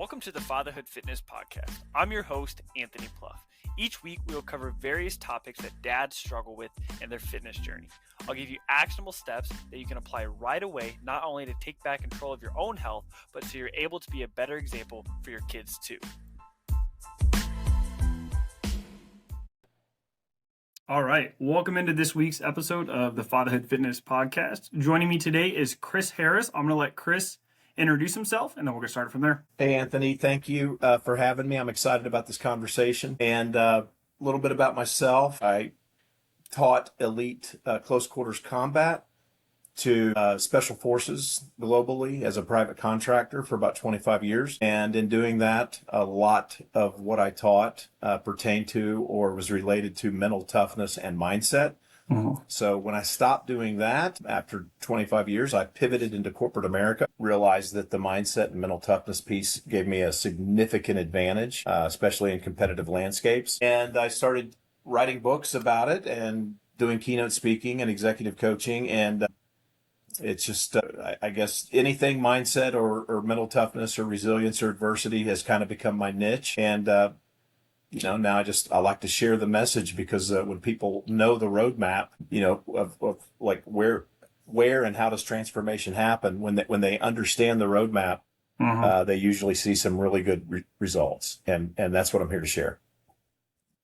Welcome to the Fatherhood Fitness Podcast. I'm your host, Anthony Pluff. Each week, we will cover various topics that dads struggle with in their fitness journey. I'll give you actionable steps that you can apply right away, not only to take back control of your own health, but so you're able to be a better example for your kids too. All right, welcome into this week's episode of the Fatherhood Fitness Podcast. Joining me today is Chris Harris. I'm going to let Chris introduce himself, and then we'll get started from there. Hey, Anthony, thank you for having me. I'm excited about this conversation. And a little bit about myself. I taught elite close quarters combat to special forces globally as a private contractor for about 25 years. And in doing that, a lot of what I taught pertained to or was related to mental toughness and mindset. So when I stopped doing that after 25 years, I pivoted into corporate America, realized that the mindset and mental toughness piece gave me a significant advantage, especially in competitive landscapes. And I started writing books about it and doing keynote speaking and executive coaching. And it's just, I guess, anything mindset or mental toughness or resilience or adversity has kind of become my niche. And now I like to share the message because when people know the roadmap, of like where and how does transformation happen, when they understand the roadmap, they usually see some really good results. And that's what I'm here to share.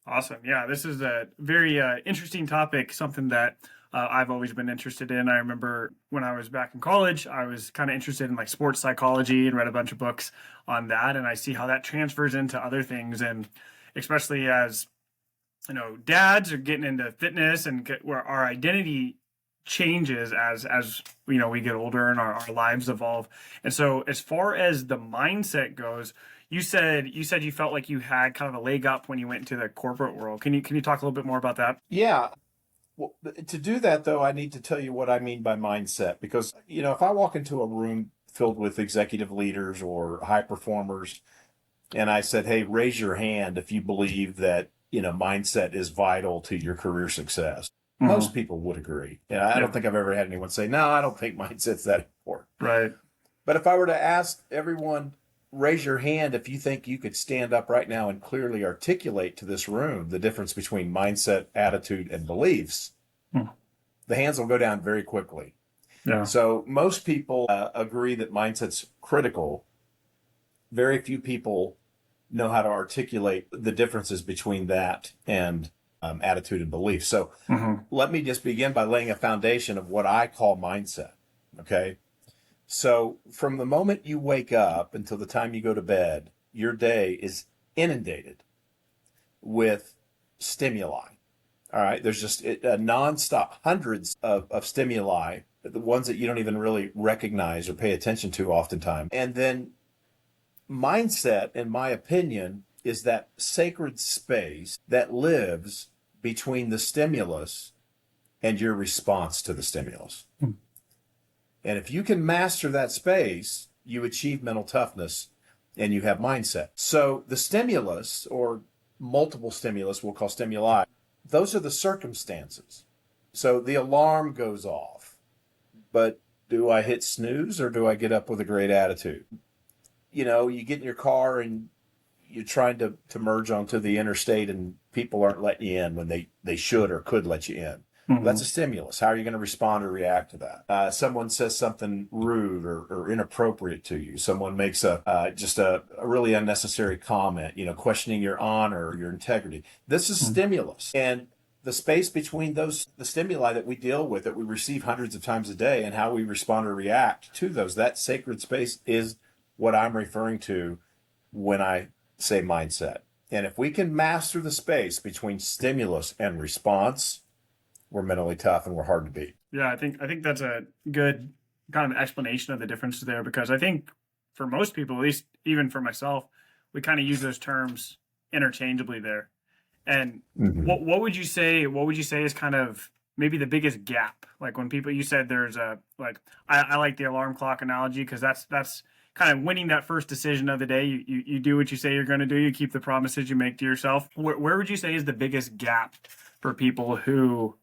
Awesome. Yeah, this is a very interesting topic, something that I've always been interested in. I remember when I was back in college, I was kind of interested in like sports psychology and read a bunch of books on that. And I see how that transfers into other things. And especially as, dads are getting into fitness and where our identity changes as we get older and our lives evolve. And so as far as the mindset goes, you said you felt like you had kind of a leg up when you went into the corporate world. Can you talk a little bit more about that? Yeah. Well, to do that, though, I need to tell you what I mean by mindset, because, if I walk into a room filled with executive leaders or high performers, and I said, hey, raise your hand if you believe that, mindset is vital to your career success. Most people would agree. And I don't think I've ever had anyone say, no, I don't think mindset's that important. Right. But if I were to ask everyone, raise your hand if you think you could stand up right now and clearly articulate to this room the difference between mindset, attitude, and beliefs, the hands will go down very quickly. Yeah. So most people agree that mindset's critical. Very few people know how to articulate the differences between that and attitude and belief. So let me just begin by laying a foundation of what I call mindset. Okay. So from the moment you wake up until the time you go to bed, your day is inundated with stimuli. All right. There's just nonstop hundreds of stimuli, the ones that you don't even really recognize or pay attention to oftentimes. And then mindset, in my opinion, is that sacred space that lives between the stimulus and your response to the stimulus. And if you can master that space, you achieve mental toughness and you have mindset. So the stimulus, or multiple stimulus, we'll call stimuli, those are the circumstances. So the alarm goes off, but do I hit snooze or do I get up with a great attitude? You get in your car and you're trying to merge onto the interstate and people aren't letting you in when they should or could let you in. That's a stimulus. How are you going to respond or react to that? Someone says something rude or inappropriate to you. Someone makes a really unnecessary comment, questioning your honor or your integrity. This is stimulus. And the space between the stimuli that we deal with, that we receive hundreds of times a day, and how we respond or react to those, that sacred space is what I'm referring to when I say mindset. And if we can master the space between stimulus and response, we're mentally tough and we're hard to beat. Yeah, I think that's a good kind of explanation of the difference there, because I think for most people, at least even for myself, we kind of use those terms interchangeably there. And what would you say is kind of maybe the biggest gap? Like when people, you said there's I like the alarm clock analogy, because that's kind of winning that first decision of the day. You do what you say you're going to do. You keep the promises you make to yourself. Where would you say is the biggest gap for people who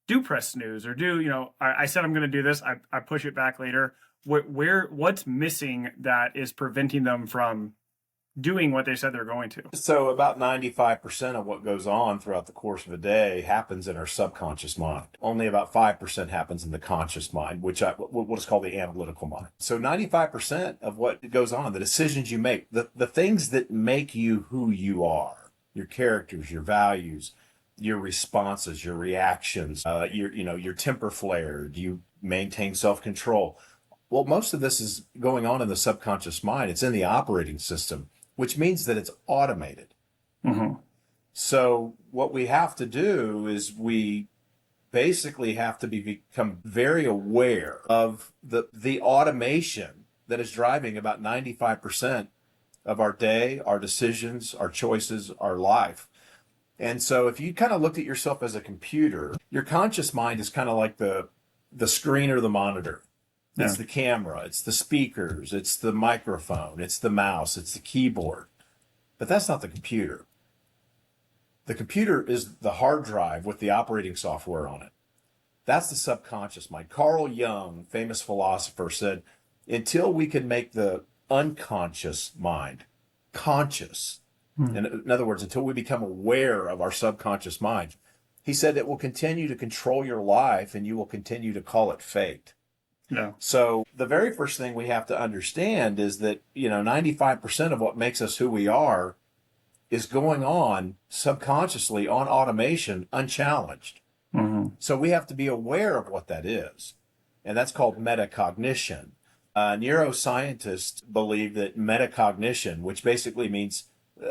do press snooze or do, I said I'm going to do this, I push it back later? what's missing that is preventing them from doing what they said they're going to? So about 95% of what goes on throughout the course of a day happens in our subconscious mind. Only about 5% happens in the conscious mind, what is called the analytical mind. So 95% of what goes on, the decisions you make, the things that make you who you are, your characters, your values, your responses, your reactions, your temper flare, do you maintain self-control? Well, most of this is going on in the subconscious mind. It's in the operating system, which means that it's automated. Mm-hmm. So what we have to do is we basically have to become very aware of the automation that is driving about 95% of our day, our decisions, our choices, our life. And so if you kind of looked at yourself as a computer, your conscious mind is kind of like the screen or the monitor. It's the camera, it's the speakers, it's the microphone, it's the mouse, it's the keyboard. But that's not the computer. The computer is the hard drive with the operating software on it. That's the subconscious mind. Carl Jung, famous philosopher, said, until we can make the unconscious mind conscious, in other words, until we become aware of our subconscious mind, he said it will continue to control your life and you will continue to call it fate. Yeah. So the very first thing we have to understand is that, 95% of what makes us who we are is going on subconsciously on automation, unchallenged. Mm-hmm. So we have to be aware of what that is. And that's called metacognition. Neuroscientists believe that metacognition, which basically means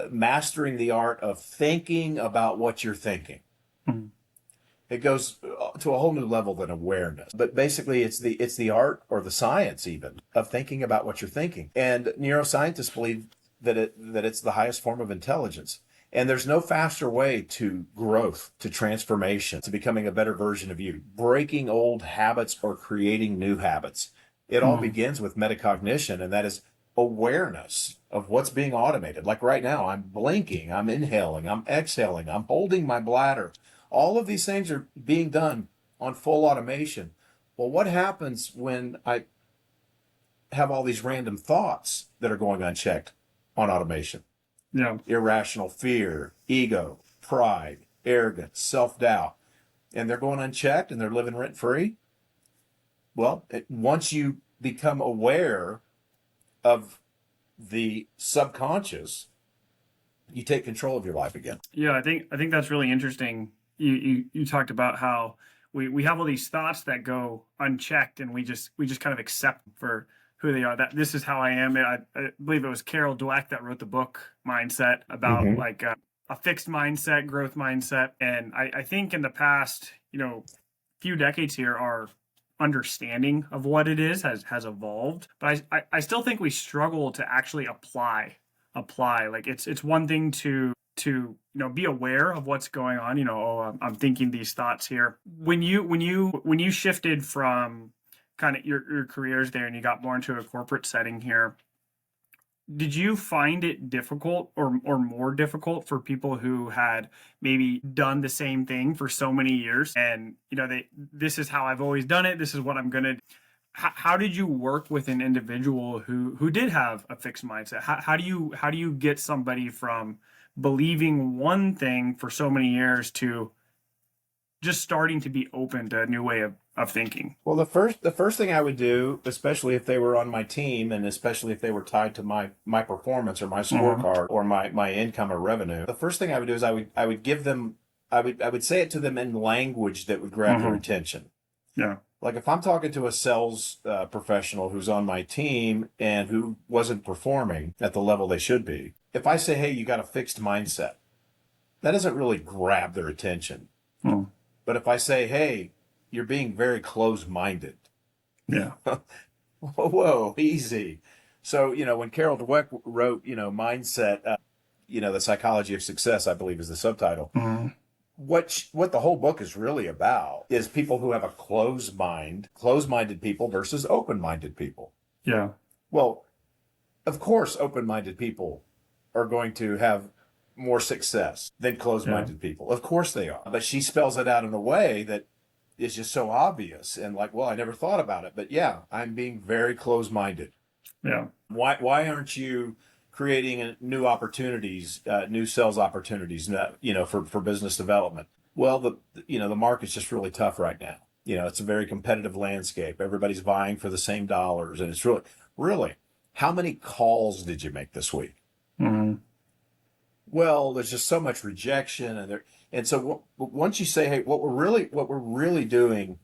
mastering the art of thinking about what you're thinking. Mm-hmm. It goes to a whole new level than awareness. But basically, it's the art or the science even of thinking about what you're thinking. And neuroscientists believe that it's the highest form of intelligence. And there's no faster way to growth, to transformation, to becoming a better version of you, breaking old habits or creating new habits. It all begins with metacognition, and that is awareness of what's being automated. Like right now, I'm blinking, I'm inhaling, I'm exhaling, I'm holding my bladder. All of these things are being done on full automation. Well, what happens when I have all these random thoughts that are going unchecked on automation? Yeah. Irrational fear, ego, pride, arrogance, self-doubt. And they're going unchecked and they're living rent-free. Well, once you become aware of the subconscious, you take control of your life again. Yeah, I think that's really interesting. You talked about how we have all these thoughts that go unchecked, and we just kind of accept them for who they are. That this is how I am. I believe it was Carol Dweck that wrote the book Mindset about like a fixed mindset, growth mindset. And I think in the past, few decades here, our understanding of what it is has evolved. But I still think we struggle to actually apply. Like it's one thing to be aware of what's going on. I'm thinking these thoughts here. When you shifted from kind of your careers there and you got more into a corporate setting here, did you find it difficult or more difficult for people who had maybe done the same thing for so many years and this is how I've always done it, this is what I'm gonna do? How did you work with an individual who did have a fixed mindset? How do you get somebody from believing one thing for so many years to just starting to be open to a new way of thinking? Well, the first thing I would do, especially if they were on my team and especially if they were tied to my performance or my scorecard or my income or revenue, the first thing I would do is I would give them, I would say it to them in language that would grab their attention. Yeah. Like if I'm talking to a sales professional who's on my team and who wasn't performing at the level they should be, if I say, hey, you got a fixed mindset, that doesn't really grab their attention. But if I say, hey, you're being very close-minded. Yeah. Whoa, easy. So, when Carol Dweck wrote, Mindset, The Psychology of Success, I believe is the subtitle. What the whole book is really about is people who have a closed-minded people versus open-minded people. Yeah. Well, of course, open-minded people are going to have more success than closed-minded people. Of course they are. But she spells it out in a way that is just so obvious and like, well, I never thought about it. But yeah, I'm being very close-minded. Yeah. Why aren't you creating new opportunities, new sales opportunities, for business development? Well, the market's just really tough right now. It's a very competitive landscape. Everybody's vying for the same dollars, and it's really, how many calls did you make this week? Hmm. Well, there's just so much rejection, and so once you say, hey, what we're really doing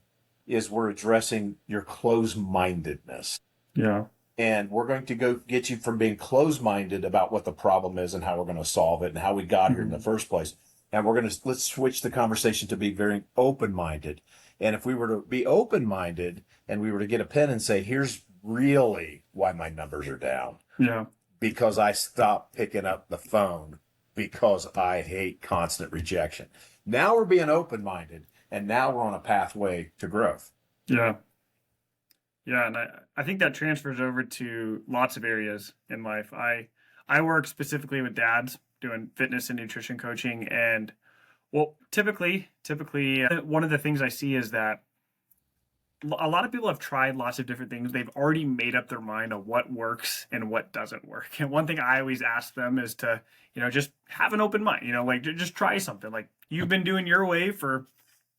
is we're addressing your closed-mindedness. Yeah. And we're going to go get you from being closed-minded about what the problem is and how we're going to solve it and how we got here in the first place. And let's switch the conversation to be very open-minded. And if we were to be open-minded and we were to get a pen and say, here's really why my numbers are down. Yeah. Because I stopped picking up the phone because I hate constant rejection. Now we're being open-minded, and now we're on a pathway to growth. Yeah. Yeah, and I think that transfers over to lots of areas in life. I work specifically with dads doing fitness and nutrition coaching, and well, typically, one of the things I see is that a lot of people have tried lots of different things. They've already made up their mind on what works and what doesn't work. And one thing I always ask them is to, just have an open mind. Like just try something. Like you've been doing your way for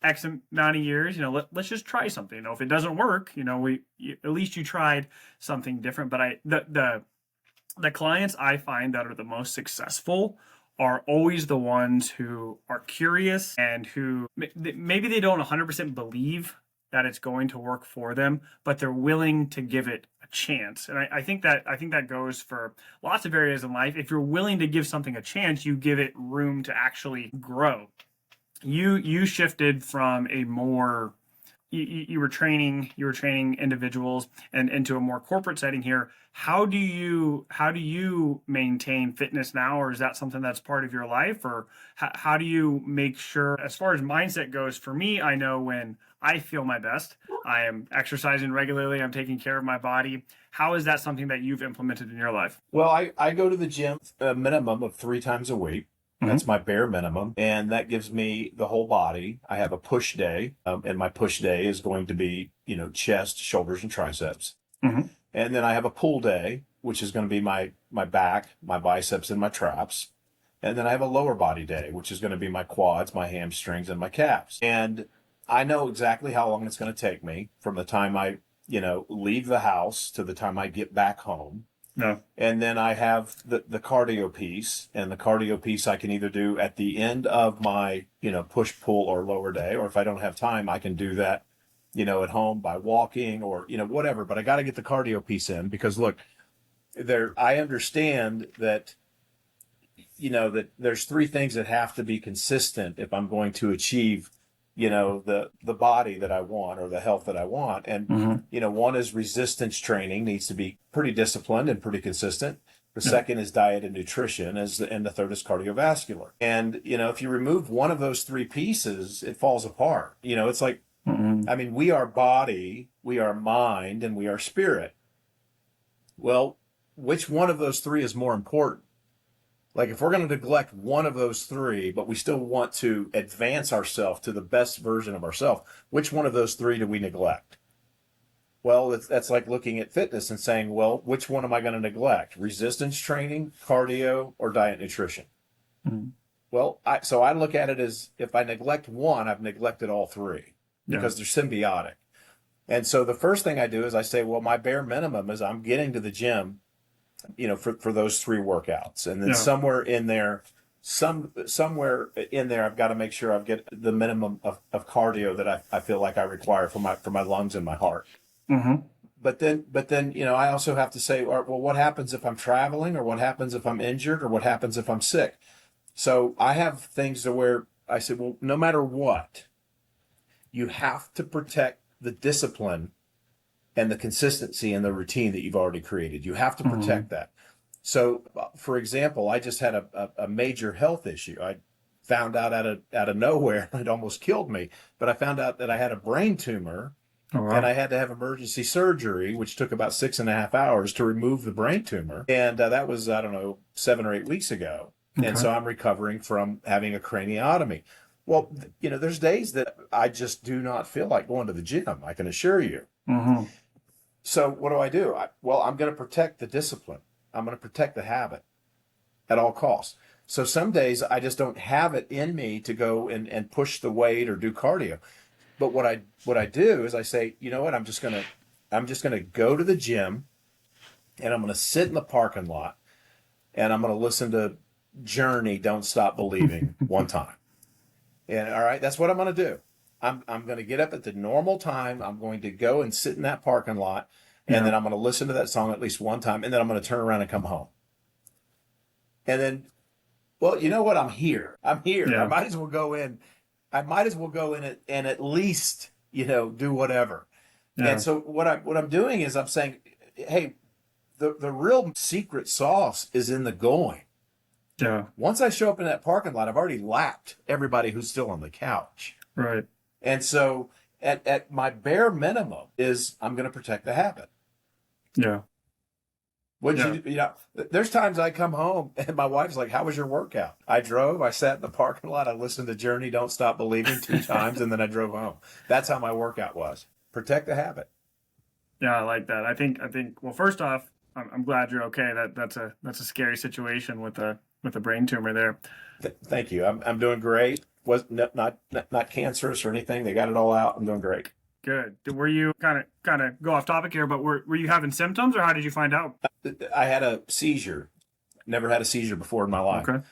X amount of years, let's just try something. If it doesn't work, at least you tried something different. But the clients I find that are the most successful are always the ones who are curious and who maybe they don't 100% believe that it's going to work for them, but they're willing to give it a chance. And I think that goes for lots of areas in life. If you're willing to give something a chance, you give it room to actually grow. You shifted from a more you were training individuals and into a more corporate setting here. How do you maintain fitness now, or is that something that's part of your life, or how do you make sure, as far as mindset goes? For me, I know when I feel my best, I am exercising regularly, I'm taking care of my body. How is that something that you've implemented in your life? Well, I go to the gym a minimum of 3 times a week. That's my bare minimum. And that gives me the whole body. I have a push day, and my push day is going to be, chest, shoulders, and triceps. Mm-hmm. And then I have a pull day, which is going to be my back, my biceps, and my traps. And then I have a lower body day, which is going to be my quads, my hamstrings, and my calves. And I know exactly how long it's going to take me from the time I, leave the house to the time I get back home. No. And then I have the cardio piece, and the cardio piece I can either do at the end of my, push, pull, or lower day, or if I don't have time, I can do that, at home by walking or, whatever. But I got to get the cardio piece in because look, I understand that, that there's 3 things that have to be consistent if I'm going to achieve, the body that I want or the health that I want. And, one is resistance training needs to be pretty disciplined and pretty consistent. The second is diet and nutrition, and the third is cardiovascular. And, if you remove one of those 3 pieces, it falls apart. It's like, I mean, we are body, we are mind, and we are spirit. Well, which one of those 3 is more important? Like if we're going to neglect one of those 3, but we still want to advance ourselves to the best version of ourselves, which one of those 3 do we neglect? Well, that's like looking at fitness and saying, well, which one am I going to neglect? Resistance training, cardio, or diet nutrition? Mm-hmm. Well, so I look at it as if I neglect one, I've neglected all 3 because they're symbiotic. And so the first thing I do is I say, well, my bare minimum is I'm getting to the gym, for those 3 workouts. And then somewhere in there, I've got to make sure I get the minimum of cardio that I feel like I require for my lungs and my heart. Mm-hmm. But then, I also have to say, well, what happens if I'm traveling, or what happens if I'm injured, or what happens if I'm sick? So I have things to where I say, well, no matter what, you have to protect the discipline and the consistency and the routine that you've already created. You have to protect that. So, for example, I just had a major health issue. I found out out of nowhere, it almost killed me, but I found out that I had a brain tumor. Oh, wow. And I had to have emergency surgery, which took about 6.5 hours to remove the brain tumor. And that was, 7 or 8 weeks ago. Okay. And so I'm recovering from having a craniotomy. Well, there's days that I just do not feel like going to the gym, I can assure you. Mm-hmm. So what do? I'm going to protect the discipline. I'm going to protect the habit at all costs. So some days I just don't have it in me to go and push the weight or do cardio. But what I do is I say, you know what, I'm just gonna go to the gym and I'm gonna sit in the parking lot and I'm gonna listen to Journey Don't Stop Believing one time. And all right, that's what I'm gonna do. I'm gonna get up at the normal time. I'm going to go and sit in that parking lot and Yeah. then I'm gonna listen to that song at least one time, and then I'm gonna turn around and come home. And then, well, you know what? I'm here. I'm here. I Yeah. might as well go in. I might as well go in it and at least, do whatever. And Yeah. so what I'm doing is I'm saying, hey, the real secret sauce is in the going. Yeah. Once I show up in that parking lot, I've already lapped everybody who's still on the couch. Right. And so at my bare minimum is I'm going to protect the habit. Yeah. Would there's times I come home and my wife's like, how was your workout? I drove, I sat in the parking lot, I listened to Journey Don't Stop Believing 2 times, and then I drove home. That's how my workout was. Protect the habit. Yeah, I like that. I think. Well, first off, I'm glad you're okay. That's a scary situation with a brain tumor there. Thank you. I'm doing great. Was not cancerous or anything. They got it all out. I'm doing great. Good. Were you kind of go off topic here, but were you having symptoms, or how did you find out? I had a seizure. Never had a seizure before in my life. Okay.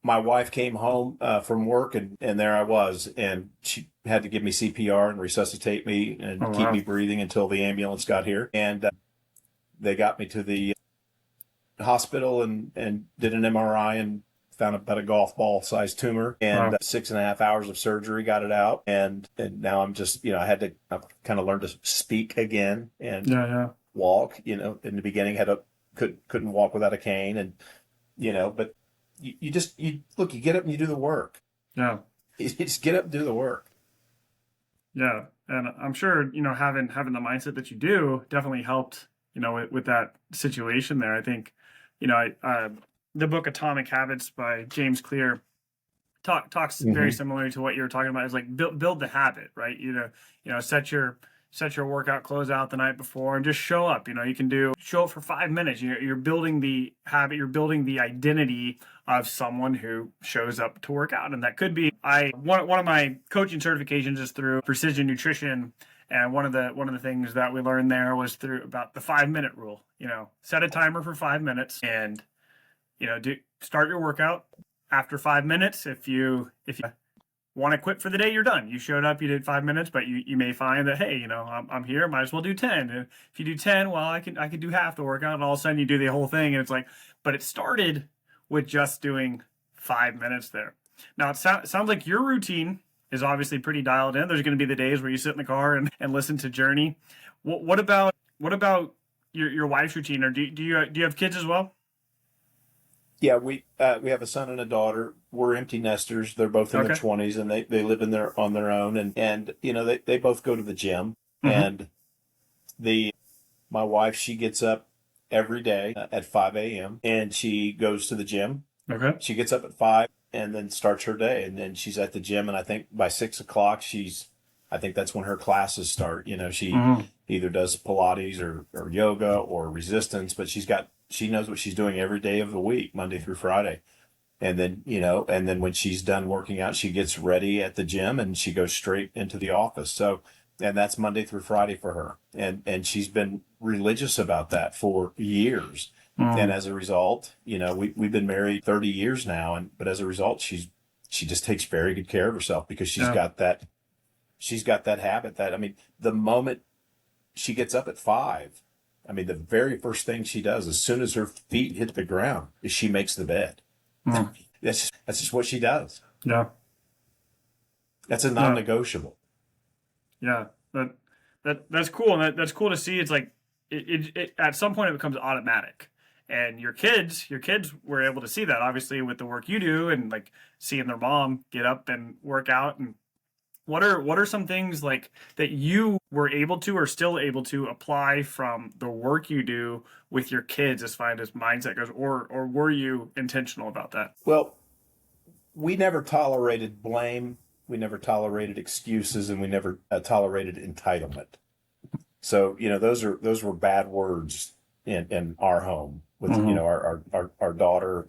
My wife came home from work, and there I was, and she had to give me CPR and resuscitate me and Oh, keep wow. me breathing until the ambulance got here. And they got me to the hospital and did an MRI and found about a golf ball sized tumor, and Wow. 6.5 hours of surgery got it out. And now I'm just, I've kind of learned to speak again and Yeah. Yeah. walk. In the beginning couldn't walk without a cane, and but you get up and you do the work. Yeah. You just get up and do the work. Yeah. And I'm sure, having the mindset that you do definitely helped, with that situation there. I think, the book Atomic Habits by James Clear talks very Mm-hmm. similarly to what you were talking about. Is like build the habit, right? Set your workout clothes out the night before and just show up. You can show up for 5 minutes. You're building the habit. You're building the identity of someone who shows up to work out, and that could be one of my coaching certifications is through precision nutrition. And one of the things that we learned there was through about the 5 minute rule. Set a timer for 5 minutes, and start your workout after 5 minutes. If you want to quit for the day, you're done. You showed up, you did 5 minutes, but you may find that, hey, I'm here, might as well do 10. And if you do 10, well, I could do half the workout, and all of a sudden you do the whole thing, and it's like, but it started with just doing 5 minutes there. Now it sounds like your routine is obviously pretty dialed in. There's going to be the days where you sit in the car and listen to Journey. What about your wife's routine, or do you have kids as well? Yeah, we have a son and a daughter. We're empty nesters. They're both in their Okay. 20s, and they live on their own, and they both go to the gym. Mm-hmm. And the my wife, she gets up every day at 5 a.m. and she goes to the gym. Okay. She gets up at 5 and then starts her day, and then she's at the gym, and I think by 6 o'clock I think that's when her classes start. She Mm-hmm. either does Pilates or yoga or resistance, but she knows what she's doing every day of the week, Monday through Friday. And then when she's done working out, she gets ready at the gym and she goes straight into the office. So, and that's Monday through Friday for her. And she's been religious about that for years. And as a result, we've been married 30 years now. But as a result, she just takes very good care of herself because Yeah. she's got that habit the moment she gets up at 5, the very first thing she does as soon as her feet hit the ground is she makes the bed. Mm. That's just what she does. Yeah. That's a Yeah. non-negotiable. Yeah. That's cool. And that's cool to see. It's like it at some point it becomes automatic. And your kids were able to see that obviously with the work you do, and like seeing their mom get up and work out. And what are some things like that you were able to or still able to apply from the work you do with your kids as far as mindset goes, or were you intentional about that? Well, we never tolerated blame, we never tolerated excuses, and we never tolerated entitlement. So, those were bad words in our home with, Hmm. our daughter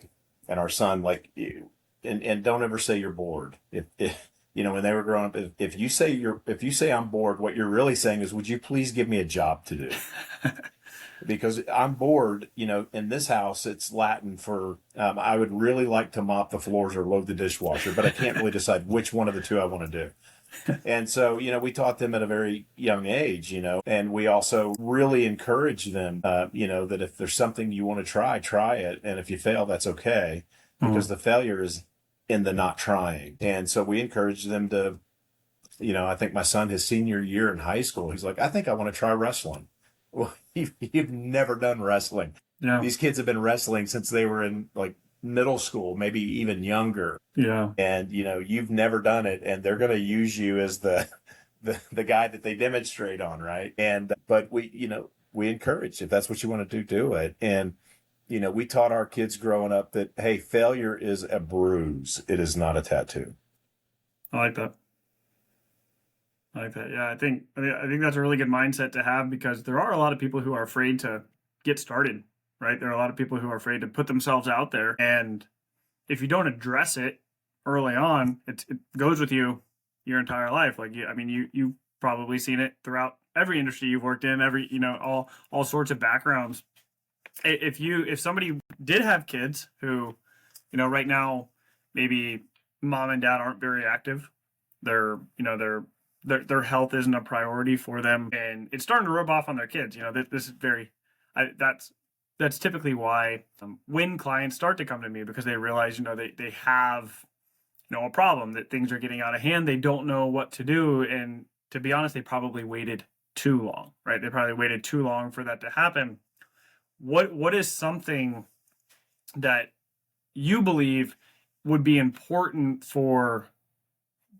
and our son. Like, and don't ever say you're bored. If when they were growing up, if you say I'm bored, what you're really saying is, would you please give me a job to do? Because I'm bored. In this house, it's Latin for I would really like to mop the floors or load the dishwasher, but I can't really decide which one of the two I want to do. And so, we taught them at a very young age, and we also really encourage them, that if there's something you want to try it. And if you fail, that's okay, because Hmm. the failure is in the not trying. And so we encourage them to, I think my son, his senior year in high school, he's like, I think I want to try wrestling. Well, you've never done wrestling. Yeah. These kids have been wrestling since they were in like middle school, maybe even younger. Yeah. And you've never done it, and they're going to use you as the guy that they demonstrate on, right? And but we encourage, if that's what you want to do it. And we taught our kids growing up that, hey, failure is a bruise, it is not a tattoo. I like that. I like that. Yeah, I think that's a really good mindset to have, because there are a lot of people who are afraid to get started, right? There are a lot of people who are afraid to put themselves out there, and if you don't address it early on, it goes with you your entire life. Like, I mean, you've probably seen it throughout every industry you've worked in, every all sorts of backgrounds. If somebody did have kids who, right now maybe mom and dad aren't very active, their health isn't a priority for them, and it's starting to rub off on their kids. This is very, that's typically why when clients start to come to me, because they realize they have a problem, that things are getting out of hand, they don't know what to do, and to be honest, they probably waited too long, right? They probably waited too long for that to happen. What is something that you believe would be important for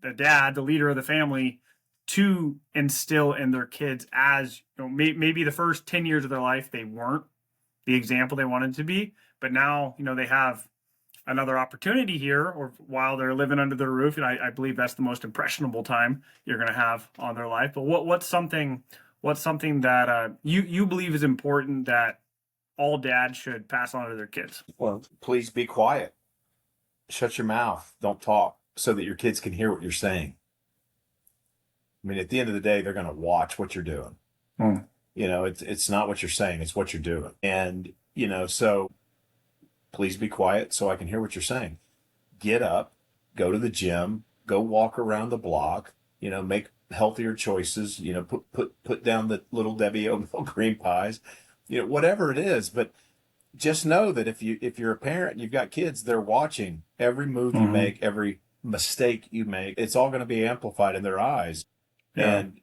the dad, the leader of the family, to instill in their kids, as maybe the first 10 years of their life they weren't the example they wanted to be, but now they have another opportunity here, or while they're living under their roof, and I believe that's the most impressionable time you're going to have on their life. But what's something that you believe is important that all dads should pass on to their kids? Well, please be quiet, shut your mouth, don't talk, so that your kids can hear what you're saying. I mean, at the end of the day, they're going to watch what you're doing. Hmm. It's not what you're saying, it's what you're doing. And so please be quiet so I can hear what you're saying. Get up, go to the gym, go walk around the block, make healthier choices, put down the little Debbie oatmeal cream pies, whatever it is. But just know that if you're a parent and you've got kids, they're watching every move you Hmm. make, every mistake you make. It's all going to be amplified in their eyes. Yeah. And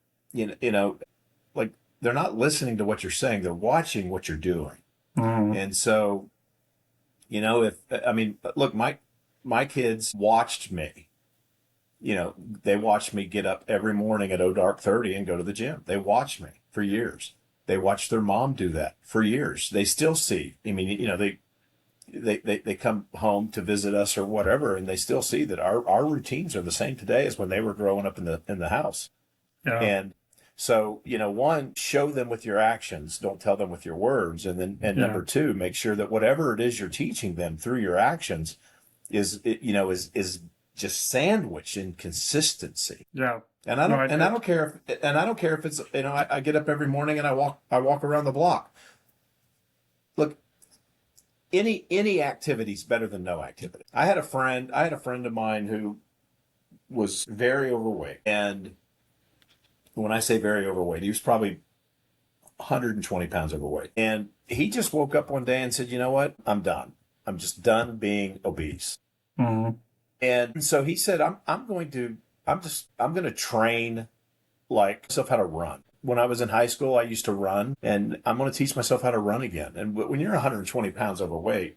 like, they're not listening to what you're saying, they're watching what you're doing. Hmm. And so, if I mean, look, my kids watched me. They watched me get up every morning at dark 30 and go to the gym. They watched me for years. They watched their mom do that for years. They still see. I mean, they come home to visit us or whatever, and they still see that our routines are the same today as when they were growing up in the house. Yeah. And so, one, show them with your actions, don't tell them with your words. And Yeah. number two, make sure that whatever it is you're teaching them through your actions is just sandwiched in consistency. Yeah. And I No, don't and I don't care if it's, I get up every morning and I walk around the block. Look, any activity is better than no activity. I had a friend of mine who was very overweight, and when I say very overweight, he was probably 120 pounds overweight. And he just woke up one day and said, you know what? I'm done. I'm just done being obese. hmm And so he said, I'm going to train like myself how to run. When I was in high school, I used to run, and I'm going to teach myself how to run again. And when you're 120 pounds overweight,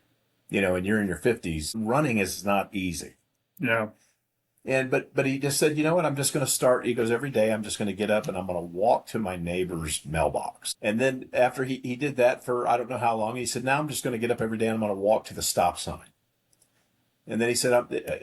and you're in your 50s, running is not easy. Yeah. But he just said, you know what, I'm just going to start. He goes, every day I'm just going to get up and I'm going to walk to my neighbor's mailbox. And then after he did that for I don't know how long, he said, now I'm just going to get up every day and I'm going to walk to the stop sign. And then he said,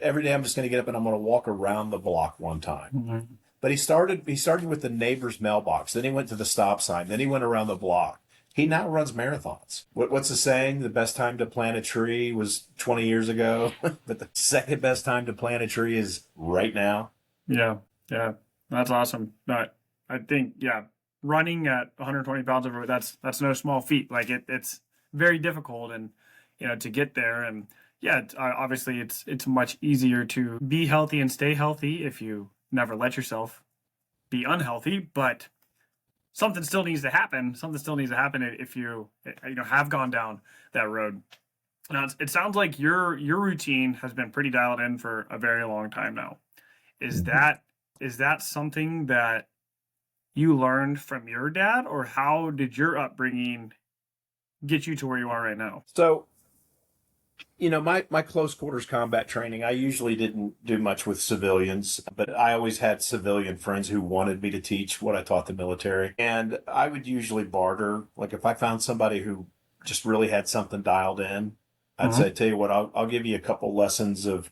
every day I'm just going to get up and I'm going to walk around the block one time. Mm-hmm. But he started with the neighbor's mailbox. Then he went to the stop sign. Then he went around the block. He now runs marathons. What's the saying? The best time to plant a tree was 20 years ago, but the second best time to plant a tree is right now. Yeah, yeah, that's awesome. But I think, yeah, running at 120 pounds over, that's no small feat. Like it's very difficult, and to get there, and yeah, obviously it's much easier to be healthy and stay healthy if you never let yourself be unhealthy. But something still needs to happen. Something still needs to happen if you have gone down that road. Now it sounds like your routine has been pretty dialed in for a very long time now. Is that is that something that you learned from your dad, or how did your upbringing get you to where you are right now? So, my close quarters combat training, I usually didn't do much with civilians, but I always had civilian friends who wanted me to teach what I taught the military. And I would usually barter. Like if I found somebody who just really had something dialed in, I'd Mm-hmm. say, tell you what, I'll give you a couple lessons of,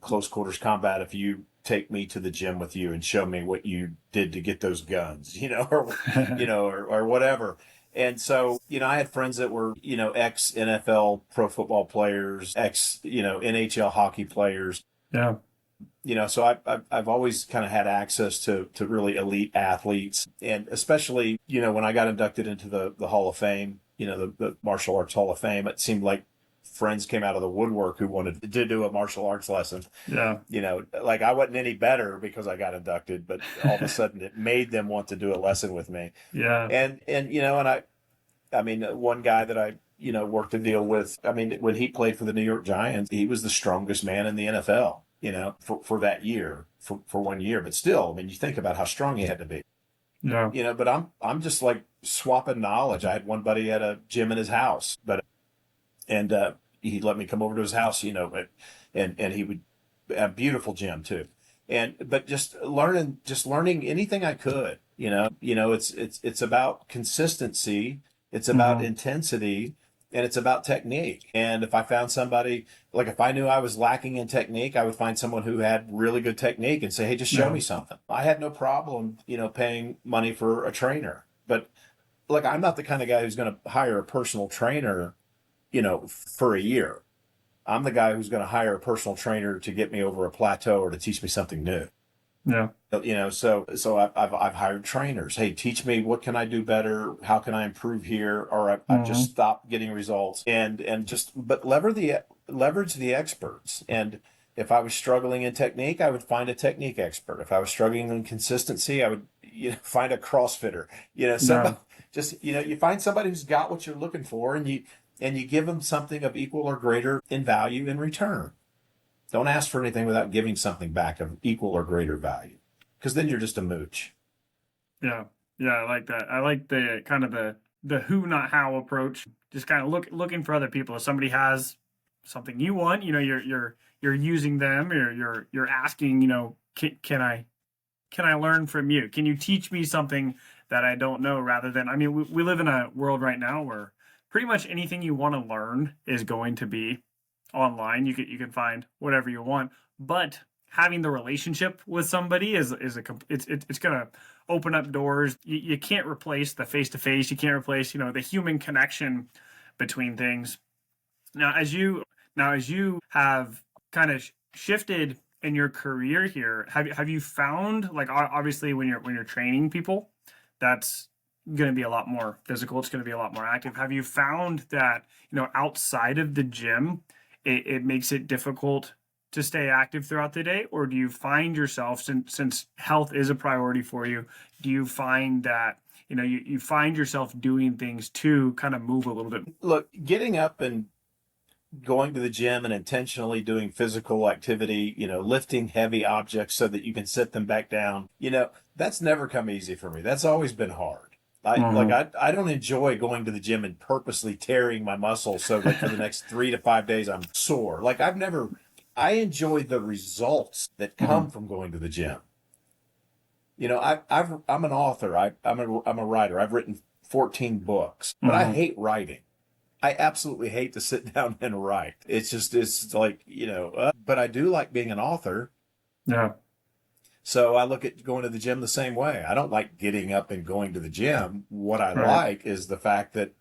close quarters combat if you take me to the gym with you and show me what you did to get those guns, or whatever. And so, I had friends that were, ex NFL pro football players, ex, NHL hockey players. Yeah. So I've always kind of had access to really elite athletes. And especially, when I got inducted into the Hall of Fame, the Martial Arts Hall of Fame, it seemed like friends came out of the woodwork who wanted to do a martial arts lesson. Yeah. Like I wasn't any better because I got inducted, but all of a sudden it made them want to do a lesson with me. Yeah. And one guy that I, worked a deal with, when he played for the New York Giants, he was the strongest man in the NFL, for that year, for 1 year. But still, you think about how strong he had to be, Yeah. but I'm just like swapping knowledge. I had one buddy at a gym in his house, and he let me come over to his house, and he would a beautiful gym too. But just learning anything I could, it's about consistency, it's about Mm-hmm. intensity, and it's about technique. And if I found somebody, like if I knew I was lacking in technique, I would find someone who had really good technique and say, hey, just show Yeah. me something. I had no problem, paying money for a trainer. But look, I'm not the kind of guy who's going to hire a personal trainer, for a year. I'm the guy who's going to hire a personal trainer to get me over a plateau or to teach me something new. Yeah. So I've hired trainers. Hey, teach me, what can I do better? How can I improve here? Or I've Mm-hmm. just stopped getting results, but leverage the experts. And if I was struggling in technique, I would find a technique expert. If I was struggling in consistency, I would find a CrossFitter. Yeah. Somebody just you find somebody who's got what you're looking for, and you give them something of equal or greater in value in return. Don't ask for anything without giving something back of equal or greater value, because then you're just a mooch. Yeah. Yeah. I like that. I like the kind of the who not how approach. Just kind of looking for other people. If somebody has something you want, you're using them, or you're asking, can I learn from you? Can you teach me something that I don't know? Rather than, we live in a world right now where pretty much anything you want to learn is going to be online. You can find whatever you want, but having the relationship with somebody it's going to open up doors. You can't replace the face to face. You can't replace the human connection between things. Now as you have kind of shifted in your career here, have you found, like, obviously when you're training people, that's going to be a lot more physical, it's going to be a lot more active. Have you found that outside of the gym, it makes it difficult to stay active throughout the day? Or do you find yourself, since health is a priority for you, do you find that you find yourself doing things to kind of move a little bit? Look, getting up and going to the gym and intentionally doing physical activity, lifting heavy objects so that you can set them back down, that's never come easy for me. That's always been hard. Mhm. I don't enjoy going to the gym and purposely tearing my muscles so that for the next 3 to 5 days I'm sore. I enjoy the results that come Mhm. from going to the gym. I'm an author. I'm a writer. I've written 14 books, but I Mhm. hate writing. I absolutely hate to sit down and write. It's like, but I do like being an author. Yeah. So I look at going to the gym the same way. I don't like getting up and going to the gym. What I Right. like is the fact that,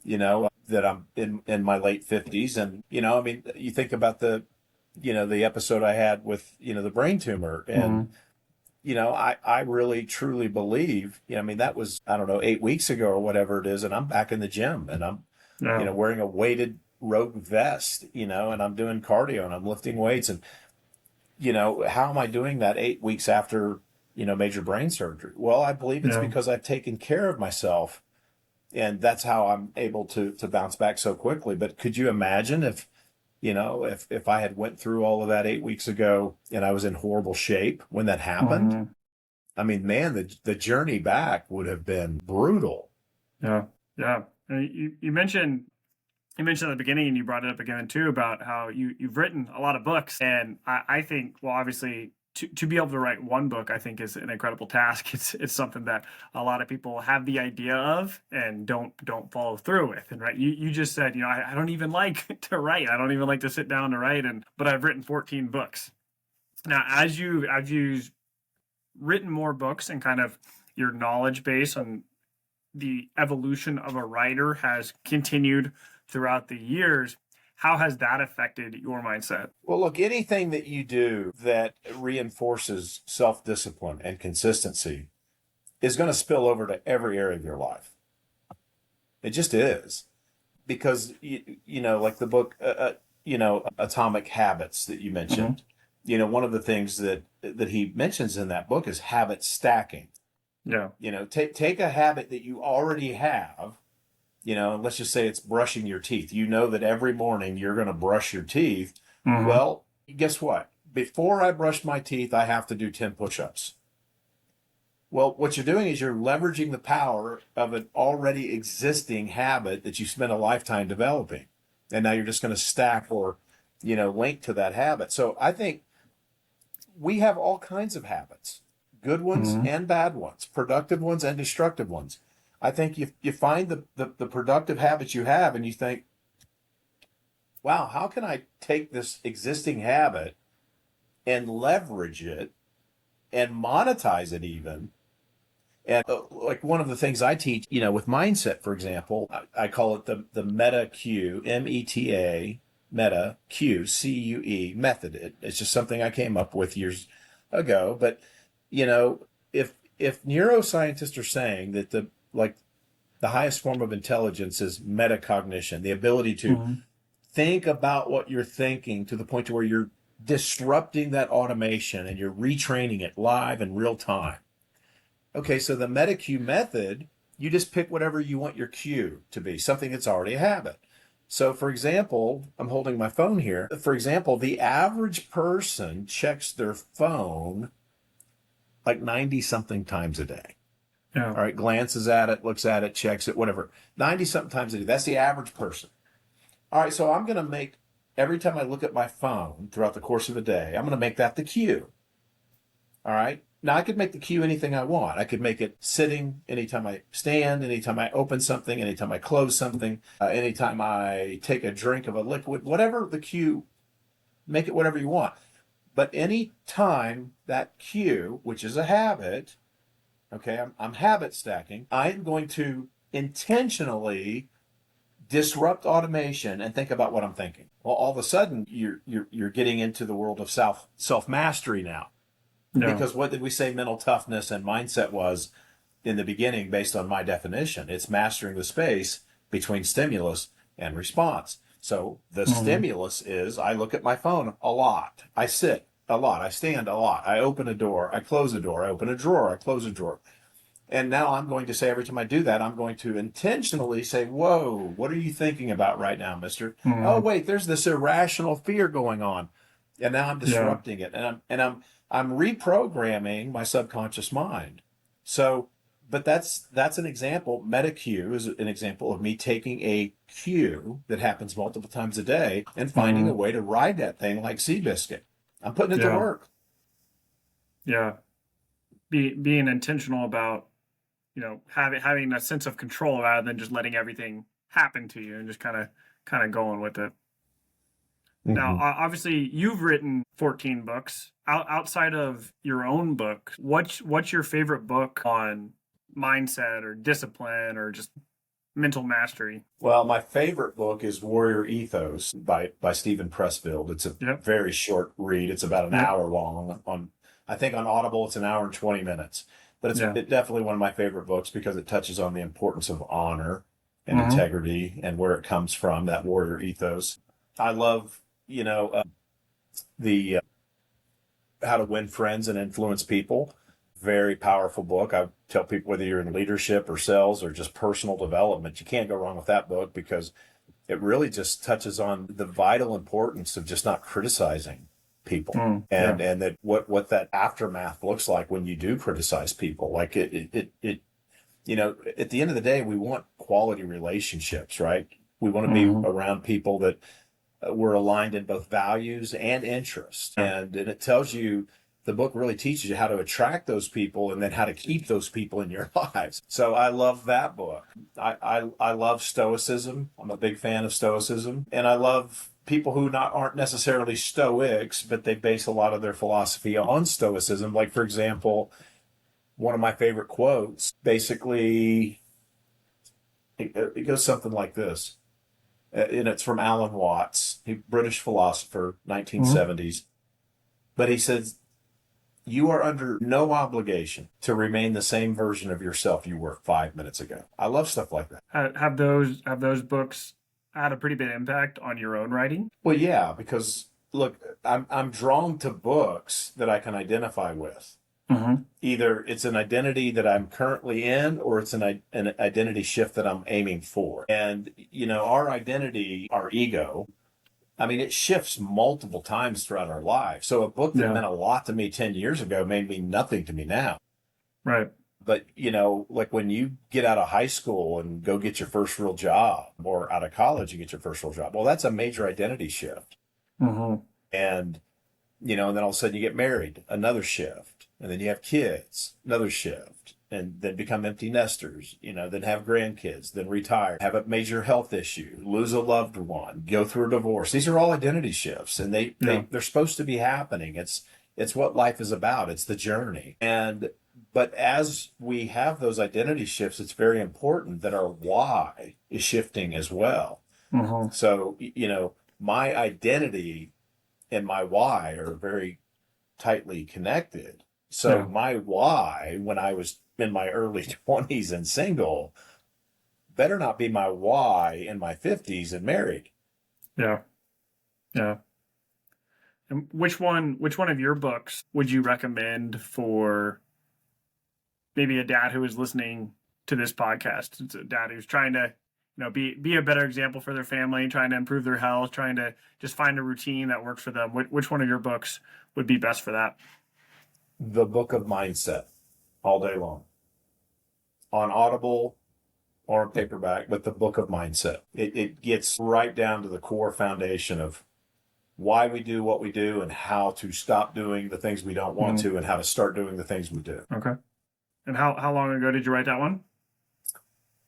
that I'm in my late 50s. And, I mean, you think about the episode I had with, the brain tumor. And, Hmm. I really truly believe, I mean, that was, I don't know, 8 weeks ago or whatever it is. And I'm back in the gym and I'm, Yeah. wearing a weighted rogue vest, and I'm doing cardio and I'm lifting weights. And, how am I doing that 8 weeks after, major brain surgery? Well, I believe it's Yeah. because I've taken care of myself, and that's how I'm able to bounce back so quickly. But could you imagine if I had went through all of that 8 weeks ago and I was in horrible shape when that happened? Hmm. I mean, man, the journey back would have been brutal. Yeah. Yeah. You mentioned at the beginning, and you brought it up again too, about how you've written a lot of books, and I think, well, obviously, to be able to write one book, I think is an incredible task. It's something that a lot of people have the idea of and don't follow through with. And right, you just said, I don't even like to write. I don't even like to sit down to write, but I've written 14 books. Now, as you've written more books and kind of your knowledge base on the evolution of a writer has continued throughout the years, how has that affected your mindset? Well, look, anything that you do that reinforces self discipline and consistency is going to spill over to every area of your life. It just is. Because, like the book, Atomic Habits that you Hmm. mentioned, one of the things that he mentions in that book is habit stacking. Yeah. Take a habit that you already have, and let's just say it's brushing your teeth. You know that every morning you're going to brush your teeth. Hmm. Well, guess what? Before I brush my teeth, I have to do 10 push ups. Well, what you're doing is you're leveraging the power of an already existing habit that you spent a lifetime developing. And now you're just going to stack or, link to that habit. So I think we have all kinds of habits, good ones Hmm. and bad ones, productive ones and destructive ones. I think you find the productive habits you have and you think, wow, how can I take this existing habit and leverage it and monetize it even. And like one of the things I teach, with mindset, for example, I call it the meta Q, meta Q, CUE method. It's just something I came up with years ago. But, you know, if neuroscientists are saying that the highest form of intelligence is metacognition, the ability to Hmm. think about what you're thinking to the point to where you're disrupting that automation and you're retraining it live in real time. Okay, so the MetaQ method, you just pick whatever you want your cue to be, something that's already a habit. So, for example, I'm holding my phone here. For example, the average person checks their phone like 90 something times a day. Yeah. All right, glances at it, looks at it, checks it, whatever. 90 something times a day. That's the average person. All right, so I'm going to make every time I look at my phone throughout the course of a day, I'm going to make that the cue. All right. Now I could make the cue anything I want. I could make it sitting anytime I stand, anytime I open something, anytime I close something, anytime I take a drink of a liquid, whatever the cue, make it whatever you want. But any time that cue, which is a habit, okay, I'm habit stacking, I'm going to intentionally disrupt automation and think about what I'm thinking. Well, all of a sudden you're getting into the world of self mastery now. Yeah. Because what did we say mental toughness and mindset was in the beginning based on my definition? It's mastering the space between stimulus and response. So the Hmm. stimulus is I look at my phone a lot. I sit a lot. I stand a lot. I open a door. I close a door. I open a drawer. I close a drawer. And now I'm going to say every time I do that, I'm going to intentionally say, whoa, what are you thinking about right now, mister? Oh, Hmm. wait, there's this irrational fear going on. And now I'm Yeah. disrupting it. And I'm reprogramming my subconscious mind. So, but that's an example. MetaQ is an example of me taking a cue that happens multiple times a day and finding a Hmm. way to ride that thing like Seabiscuit. I'm putting it to Yeah. work. Yeah. Being intentional about, having a sense of control rather than just letting everything happened to you and just kind of going with it. Now, Mhm. obviously, you've written 14 books. Outside of your own book, what's your favorite book on mindset or discipline or just mental mastery? Well, my favorite book is Warrior Ethos by Stephen Pressfield. It's a Yep. very short read. It's about an Yep. hour long. I think on Audible it's an hour and 20 minutes. But Yeah. it's definitely one of my favorite books because it touches on the importance of honor and Hmm. integrity and where it comes from, that warrior ethos. I love, the How to Win Friends and Influence People. Very powerful book. I tell people whether you're in leadership or sales or just personal development, you can't go wrong with that book because it really just touches on the vital importance of just not criticizing people Yeah. and that what that aftermath looks like when you do criticize people. Like at the end of the day, we want quality relationships, right? We want to be Hmm. around people that we're aligned in both values and interests. Yeah. And it tells you, the book really teaches you how to attract those people and then how to keep those people in your lives. So I love that book. I love Stoicism. I'm a big fan of Stoicism. And I love people who aren't necessarily Stoics, but they base a lot of their philosophy on Stoicism. Like, for example, one of my favorite quotes, basically, it goes something like this. And it's from Alan Watts, a British philosopher, Hmm. 1970s. But he says, you are under no obligation to remain the same version of yourself you were 5 minutes ago. I love stuff like that. Have those books had a pretty big impact on your own writing? Well, yeah, because look, I'm drawn to books that I can identify with. Hmm. Either it's an identity that I'm currently in or it's an identity shift that I'm aiming for. And, our identity, our ego, I mean, it shifts multiple times throughout our lives. So a book that Yeah. meant a lot to me 10 years ago may mean nothing to me now. Right. But, like when you get out of high school and go get your first real job or out of college, you get your first real job. Well, that's a major identity shift. Hmm. And, and then all of a sudden you get married, another shift. And then you have kids, another shift. And then become empty nesters, then have grandkids, then retire, have a major health issue, lose a loved one, go through a divorce. These are all identity shifts and Yeah. they're supposed to be happening. It's what life is about. It's the journey. But as we have those identity shifts, it's very important that our why is shifting as well. Hmm. So, my identity and my why are very tightly connected. So Yeah. my why when I was in my early 20s and single better not be my why in my 50s and married. Yeah. Yeah. And which one of your books would you recommend for maybe a dad who is listening to this podcast? It's a dad who's trying to, be a better example for their family, trying to improve their health, trying to just find a routine that works for them. Which one of your books would be best for that? The Book of Mindset, all day long, on Audible or paperback, but the Book of Mindset. It gets right down to the core foundation of why we do what we do and how to stop doing the things we don't want Mhm. to and how to start doing the things we do. Okay. And how long ago did you write that one?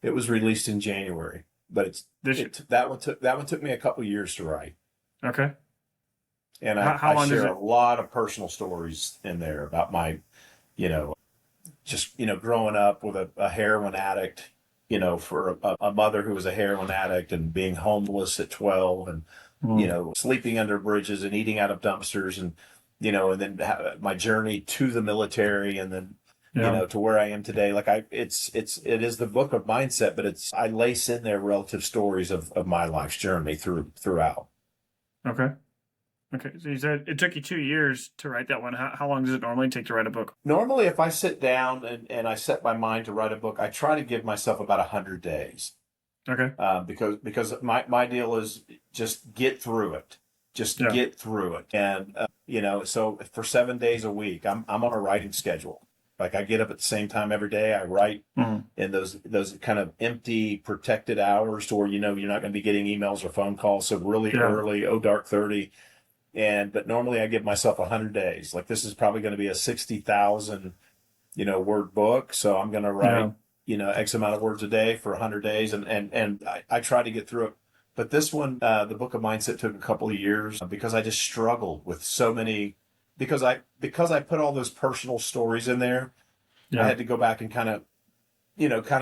It was released in January, but This year. that one took me a couple years to write. Okay. And How I long does share a it? lot of personal stories in there about my, you know, just, growing up with a heroin addict, for a mother who was a heroin addict and being homeless at 12 and, Mm. sleeping under bridges and eating out of dumpsters and, and then my journey to the military and then, Yeah. to where I am today. Like it is the book of mindset, but I lace in there relative stories of my life's journey throughout. Okay. Okay. So you said it took you 2 years to write that one. How long does it normally take to write a book? Normally, if I sit down and I set my mind to write a book, I try to give myself about 100 days Okay. because my deal is just get through it, just Yeah. get through it, and so for 7 days a week, I'm on a writing schedule. Like I get up at the same time every day. I write Mm. in those kind of empty, protected hours, to where you're not going to be getting emails or phone calls. So really Yeah. early, oh dark 30. But normally I give myself 100 days. Like this is probably going to be a 60,000, word book. So I'm going to Yeah. write X amount of words a day for 100 days. And I try to get through it. But this one, the Book of Mindset, took a couple of years because I just struggled with so many, because I put all those personal stories in there. I Yeah. had to go back and kind of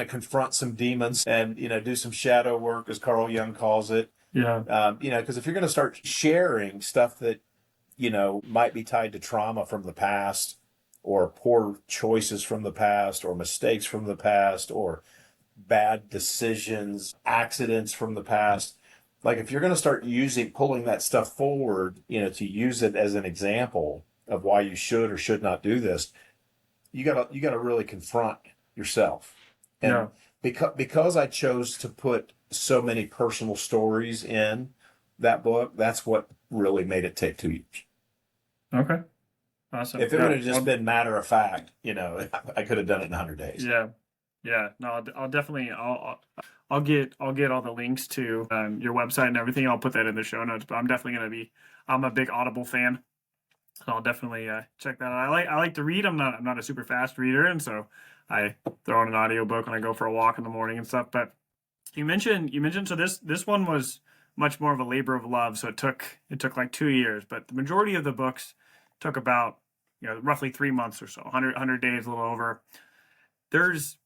confront some demons and, do some shadow work, as Carl Jung calls it. Yeah. Because if you're going to start sharing stuff that, might be tied to trauma from the past, or poor choices from the past, or mistakes from the past, or bad decisions, accidents from the past. Like if you're going to start pulling that stuff forward, to use it as an example of why you should or should not do this, you gotta really confront yourself. Yeah. And because I chose to put so many personal stories in that book, that's what really made it take 2 years. Okay. Awesome. If it would Yeah. have just been matter of fact, I could have done it in 100 days. Yeah. Yeah. No, I'll definitely, I'll get all the links to your website and everything. I'll put that in the show notes, but I'm definitely going to I'm a big Audible fan. So I'll definitely check that out. I like to read. I'm not a super fast reader, and so I throw on an audiobook when I go for a walk in the morning and stuff. But you mentioned so this one was much more of a labor of love. So it took like 2 years, but the majority of the books took about roughly 3 months or so, 100 days, a little over. There's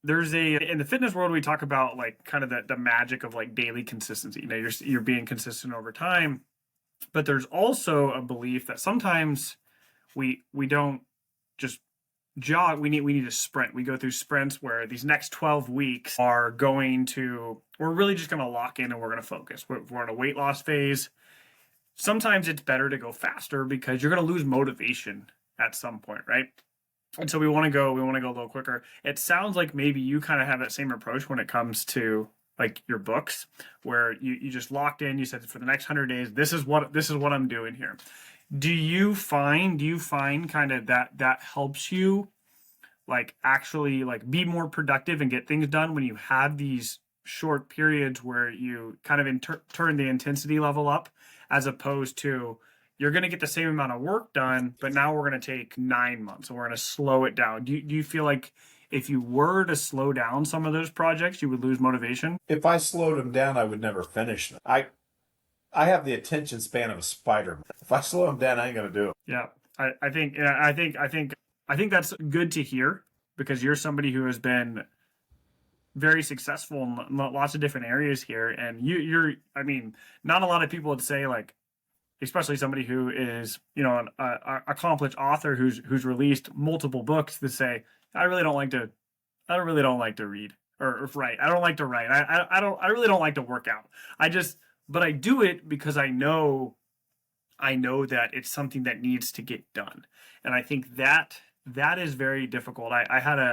there's a in the fitness world we talk about like kind of the magic of like daily consistency. You're being consistent over time, but there's also a belief that sometimes we don't just jog. We need to sprint. We go through sprints where these next 12 weeks we're really just going to lock in and we're going to focus. We're in a weight loss phase. Sometimes it's better to go faster because you're going to lose motivation at some point, right? And so we want to go a little quicker. It sounds like maybe you kind of have that same approach when it comes to like your books, where you just locked in. You said for the next 100 days, this is what I'm doing here. Do you find kind of that helps you like actually like be more productive and get things done when you have these short periods where you kind of turn the intensity level up, as opposed to you're going to get the same amount of work done, but now we're going to take 9 months and we're going to slow it down. Do you feel like if you were to slow down some of those projects, you would lose motivation? If I slowed them down, I would never finish them. I have the attention span of a spider. If I slow them down, I ain't gonna do it. Yeah, I think that's good to hear because you're somebody who has been very successful in lots of different areas here, and I mean, not a lot of people would say like, especially somebody who is an accomplished author who's released multiple books, to say I really don't like to read or write. I don't like to write. I really don't like to work out. But I do it because I know that it's something that needs to get done. And I think that is very difficult. I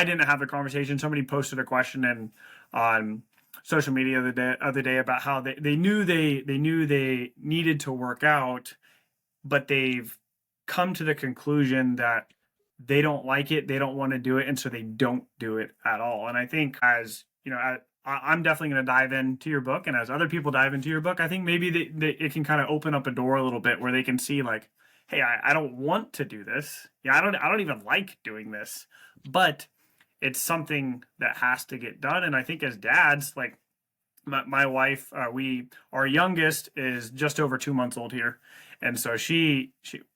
didn't have a conversation. Somebody posted a question on social media the other day about how they knew they needed to work out, but they've come to the conclusion that they don't like it, they don't want to do it, and so they don't do it at all. And I think as you know, I'm definitely going to dive into your book, and as other people dive into your book, I think maybe it can kind of open up a door a little bit where they can see like, hey, I don't want to do this. Yeah, I don't even like doing this, but it's something that has to get done. And I think as dads, like my wife, our youngest is just over 2 months old here, and so she's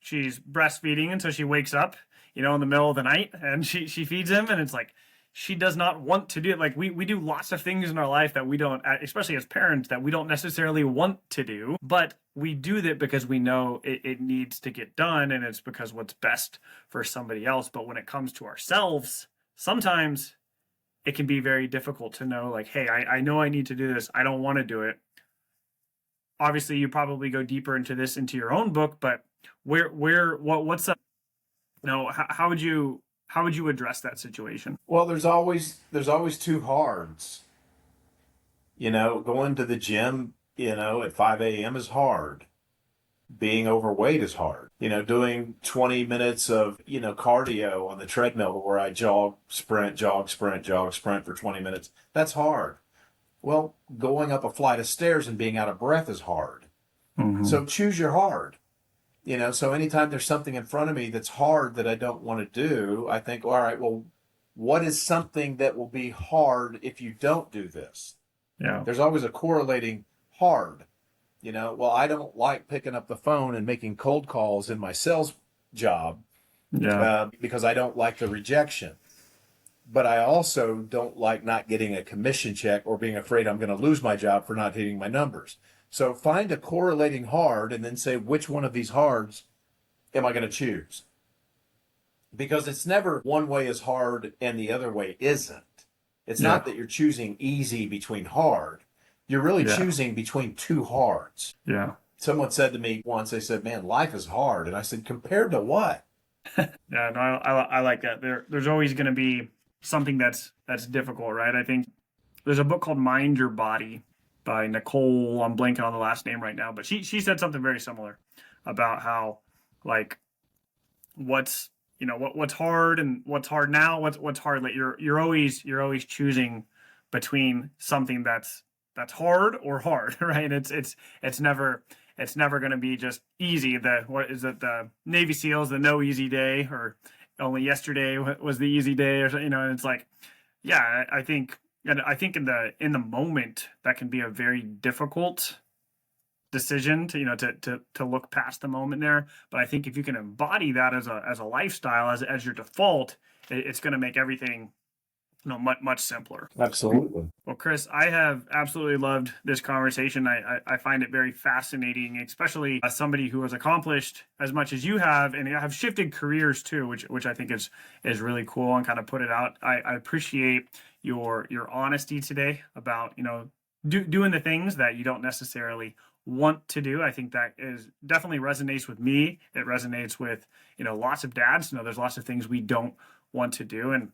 breastfeeding, and so she wakes up, in the middle of the night, and she feeds him, and it's like she does not want to do it. Like we do lots of things in our life that we don't, especially as parents, that we don't necessarily want to do, but we do that because we know it needs to get done, and it's because what's best for somebody else. But when it comes to ourselves, sometimes it can be very difficult to know, like, hey, I know I need to do this. I don't want to do it. Obviously, you probably go deeper into your own book, but what's up? How would you address that situation? Well, there's always two hards. Going to the gym, at 5 a.m. is hard. Being overweight is hard. Doing 20 minutes of, cardio on the treadmill where I jog, sprint, jog, sprint, jog, sprint for 20 minutes. That's hard. Well, going up a flight of stairs and being out of breath is hard. Mm-hmm. So choose your hard. So anytime there's something in front of me that's hard that I don't want to do, I think, all right, well, what is something that will be hard if you don't do this? Yeah. There's always a correlating hard. Well, I don't like picking up the phone and making cold calls in my sales job Yeah. because I don't like the rejection. But I also don't like not getting a commission check or being afraid I'm going to lose my job for not hitting my numbers. So find a correlating hard and then say, which one of these hards am I going to choose? Because it's never one way is hard and the other way isn't. It's Yeah. not that you're choosing easy between hard. You're really Yeah. choosing between two hards. Yeah. Someone said to me once, they said, man, life is hard. And I said, compared to what? Yeah. No, I like that. There's always going to be something that's difficult, right? I think there's a book called Mind Your Body by Nicole. I'm blanking on the last name right now, but she said something very similar about how, like, what's what's hard and what's hard now, what's hard. Like you're always choosing between something that's hard or hard, right? It's never going to be just easy. What is it, the Navy SEALs, the no easy day, or only yesterday was the easy day, or and it's like, yeah, I think in the moment that can be a very difficult decision to to look past the moment there. But I think if you can embody that as a lifestyle, as your default, it's going to make everything much simpler. Absolutely. Well, Chris, I have absolutely loved this conversation. I find it very fascinating, especially as somebody who has accomplished as much as you have and have shifted careers too, which I think is really cool, and kind of put it out. I appreciate your honesty today about doing the things that you don't necessarily want to do. I think that is definitely resonates with me. It resonates with lots of dads. There's lots of things we don't want to do. And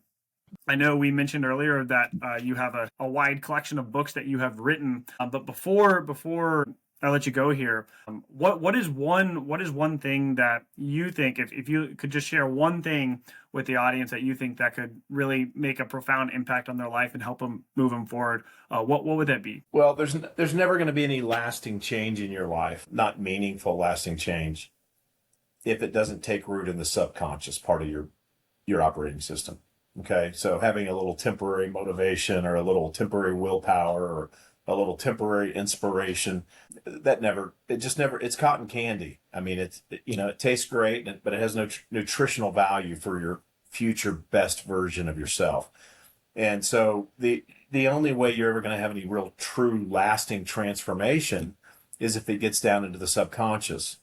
I know we mentioned earlier that you have a wide collection of books that you have written. But before I let you go here, what is one thing that you think, if you could just share one thing with the audience that you think that could really make a profound impact on their life and help them move them forward, what would that be? Well, there's never going to be any lasting change in your life, not meaningful lasting change, if it doesn't take root in the subconscious part of your operating system. Okay, so having a little temporary motivation or a little temporary willpower or a little temporary inspiration, it's cotton candy. I mean, it tastes great, but it has no nutritional value for your future best version of yourself. And so the only way you're ever going to have any real true lasting transformation is if it gets down into the subconscious.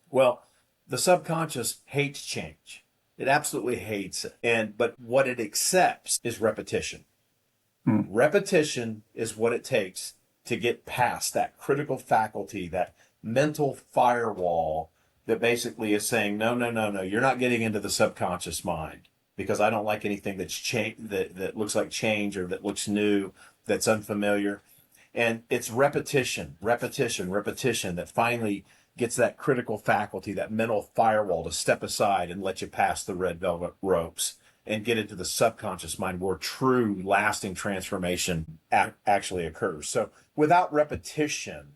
Well, the subconscious hates change. It absolutely hates it. But what it accepts is repetition. Repetition is what it takes to get past that critical faculty, that mental firewall that basically is saying, no, no, no, no, you're not getting into the subconscious mind because I don't like anything that looks like change or that looks new, that's unfamiliar. And it's repetition that finally gets that critical faculty, that mental firewall to step aside and let you pass the red velvet ropes and get into the subconscious mind where true lasting transformation actually occurs. So without repetition,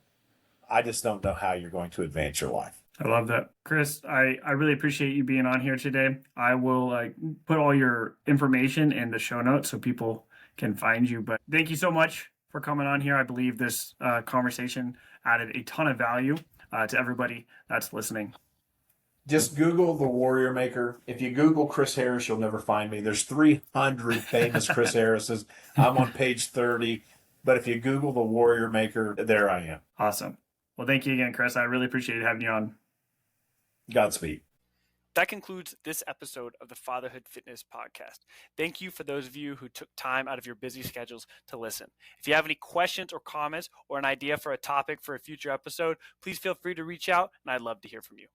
I just don't know how you're going to advance your life. I love that. Chris, I really appreciate you being on here today. I will put all your information in the show notes so people can find you. But thank you so much for coming on here. I believe this conversation added a ton of value to everybody that's listening. Just Google the Warrior Maker. If you Google Chris Harris, you'll never find me. There's 300 famous Chris Harrises. I'm on page 30. But if you Google the Warrior Maker, there I am. Awesome. Well, thank you again, Chris. I really appreciate having you on. Godspeed. That concludes this episode of the Fatherhood Fitness Podcast. Thank you for those of you who took time out of your busy schedules to listen. If you have any questions or comments or an idea for a topic for a future episode, please feel free to reach out, and I'd love to hear from you.